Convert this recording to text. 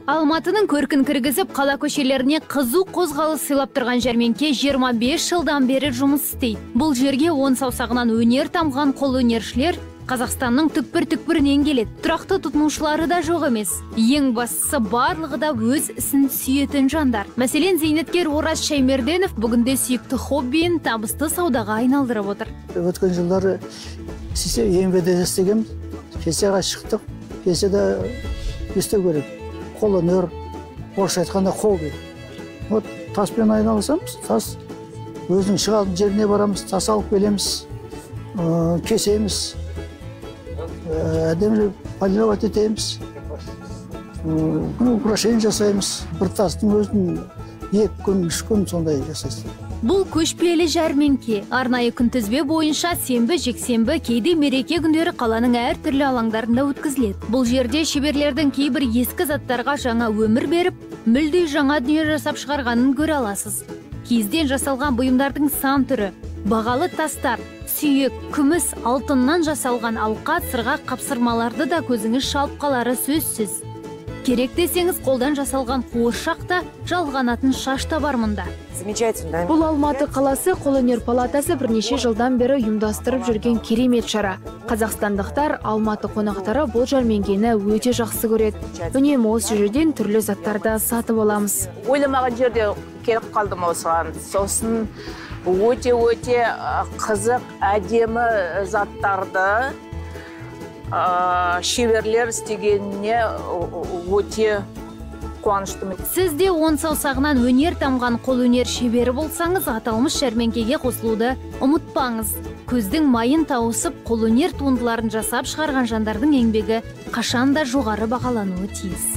Алматының көркін кіргізіп, қала көшелеріне қызу қозғалыс сыйлап тұрған жәрмеңке 25 жылдан бері жұмыс істейді. Бұл жерге 10 саусағынан өнер тамған қолөнершілер Қазақстанның түкпір-түкпірінен келеді. Тұрақты тұтынушылары да жоқ емес. Ең бастысы барлығы да өз ісін сүйетін жандар. Мәселен, зейнеткер Ораз Шаймерденов бүгінде сүйікті хоббиін табысты саудаға айналдырып отыр. Өткен жылдары еңбекте істегенбіз. Пенсияға шықтық. Пенсияда істеу керек. Қолөнер, орысша айтқанда хобби. Вот таспен айналысамыз, тас өзінің шығатын жеріне барамыз, тас алып келеміз, кесеміз, әдемі полировать етеміз, украшение жасаймыз. Бір тастың өзін 2 күн, 3 күн сондай жасайсыз. Бұл көшпелі жәрмеңке. Арнайы күнтізбе бойынша сенбі, жексенбі, кейде мереке күндері қаланың әртүрлі алаңдарында өткізіледі. Бұл жерде шеберлердің кейбір ескі заттарға жаңа өмір беріп, мүлде жаңа дүние жасап шығарғанын көре аласыз. Киізден жасалған бұйымдардың сан түрі, бағалы тастар, сүйек, күміс, алтыннан жасалған алқа, сырға қапсырмаларды да көзіңіз шалып қалары сөзсіз. Керек десеңіз, қолдан жасалған қуыршақ та, жалғанатын шаш та бар мұнда. Бұл Алматы қаласы қолөнер палатасы бірнеше жылдан бері ұйымдастырып жүрген керемет шара. Қазақстандықтар, Алматы қонақтары бұл жәрмеңкені өте жақсы көреді. Үнемі осы жерден түрлі заттарды сатып аламыз. Ойламаған жерде келіп қалдым осыған. Сосын өте қызық, әдемі заттарды шеберлер істегеніне өте қуаныштымын. Сіз де 10 саусағынан өнер тамған қолөнер шебері болсаңыз, аталмыш жәрмеңкеге қосылуды ұмытпаңыз. Көздің майын тауысып, қолөнер туындыларын жасап шығарған жандардың еңбегі қашанда жоғары бағалануы тиіс.